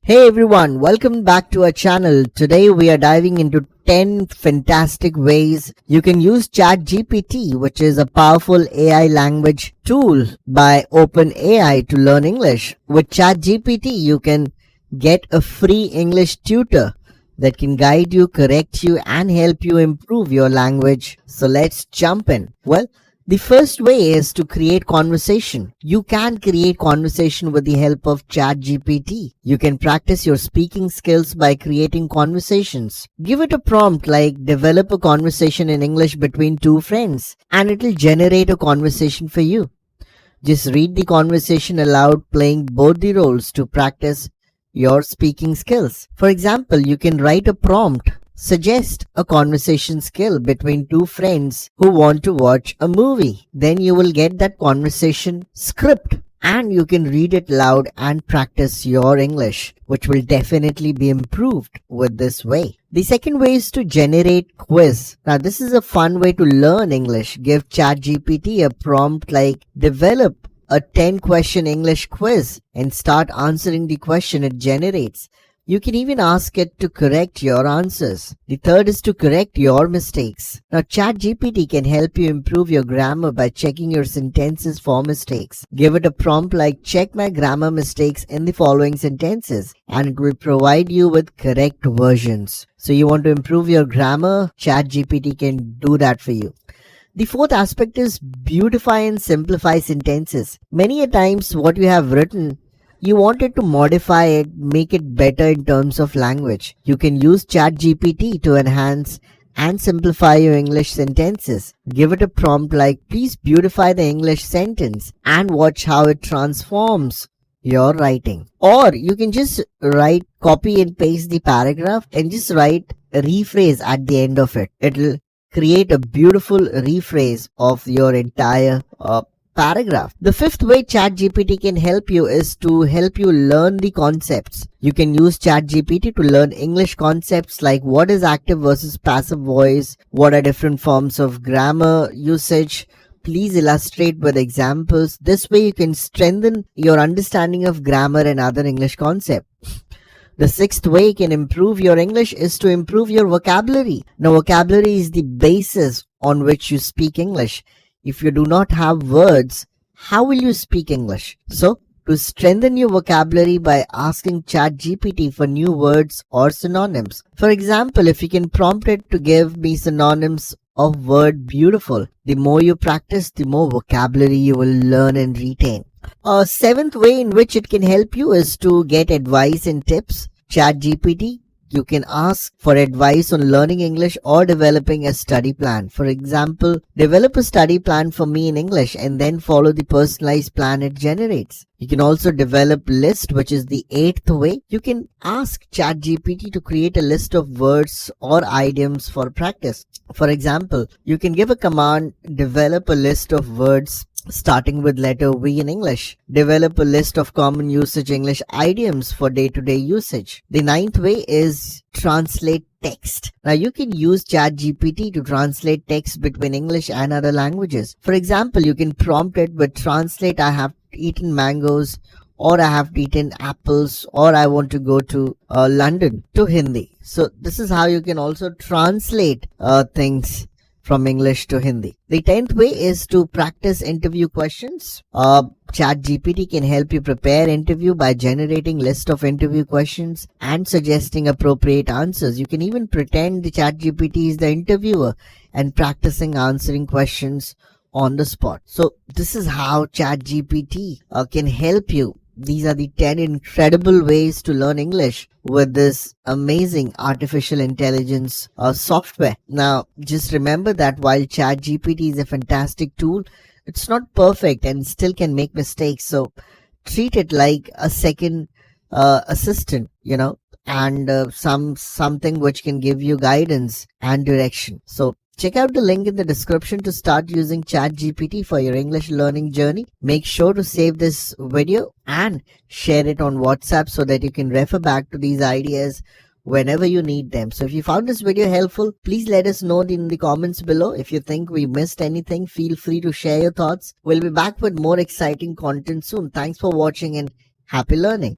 Hey everyone, welcome back to our channel. Today we are diving into 10 fantastic ways you can use ChatGPT, which is a powerful AI language tool by OpenAI to learn English. With ChatGPT, you can get a free English tutor that can guide you, correct you, and help you improve your language. So let's jump in. The first way is to create conversation. You can create conversation with the help of ChatGPT. You can practice your speaking skills by creating conversations. Give it a prompt like develop a conversation in English between two friends and it will generate a conversation for you. Just read the conversation aloud, playing both the roles to practice your speaking skills. For example, you can write a prompt. Suggest a conversation skill between two friends who want to watch a movie. Then you will get that conversation script and you can read it loud and practice your English, which will definitely be improved with this way. The second way is to generate quiz. Now this is a fun way to learn English. Give ChatGPT a prompt like develop a 10-question English quiz and start answering the question it generates. You can even ask it to correct your answers. The third is to correct your mistakes. Now, ChatGPT can help you improve your grammar by checking your sentences for mistakes. Give it a prompt like check my grammar mistakes in the following sentences and it will provide you with correct versions. So you want to improve your grammar, ChatGPT can do that for you. The fourth aspect is beautify and simplify sentences. Many a times what you have written, you wanted to modify it, make it better in terms of language. You can use ChatGPT to enhance and simplify your English sentences. Give it a prompt like, please beautify the English sentence and watch how it transforms your writing. Or you can just copy and paste the paragraph and just write a rephrase at the end of it. It'll create a beautiful rephrase of your entire paragraph. The fifth way ChatGPT can help you is to help you learn the concepts. You can use ChatGPT to learn English concepts like what is active versus passive voice, what are different forms of grammar usage. Please illustrate with examples. This way you can strengthen your understanding of grammar and other English concepts. The sixth way you can improve your English is to improve your vocabulary. Now, vocabulary is the basis on which you speak English. If you do not have words, how will you speak English? So, to strengthen your vocabulary by asking ChatGPT for new words or synonyms. For example, if you can prompt it to give me synonyms of word beautiful, the more you practice, the more vocabulary you will learn and retain. A seventh way in which it can help you is to get advice and tips. ChatGPT, you can ask for advice on learning English or developing a study plan. For example, develop a study plan for me in English and then follow the personalized plan it generates. You can also develop list, which is the eighth way. You can ask ChatGPT to create a list of words or idioms for practice. For example, you can give a command, develop a list of words starting with letter V in English. Develop a list of common usage English idioms for day-to-day usage. The ninth way is translate text. Now you can use ChatGPT to translate text between English and other languages. For example, you can prompt it with translate I have eaten mangoes, or I have eaten apples, or I want to go to London to Hindi. So this is how you can also translate things from English to Hindi. The 10th way is to practice interview questions. ChatGPT can help you prepare interview by generating list of interview questions and suggesting appropriate answers. You can even pretend the ChatGPT is the interviewer and practicing answering questions on the spot. So this is how ChatGPT can help you. These are the 10 incredible ways to learn English with this amazing artificial intelligence software. Now, just remember that while ChatGPT is a fantastic tool, it's not perfect and still can make mistakes. So treat it like a second assistant, and something which can give you guidance and direction. So check out the link in the description to start using ChatGPT for your English learning journey. Make sure to save this video and share it on WhatsApp so that you can refer back to these ideas whenever you need them. So if you found this video helpful, please let us know in the comments below. If you think we missed anything, feel free to share your thoughts. We'll be back with more exciting content soon. Thanks for watching and happy learning.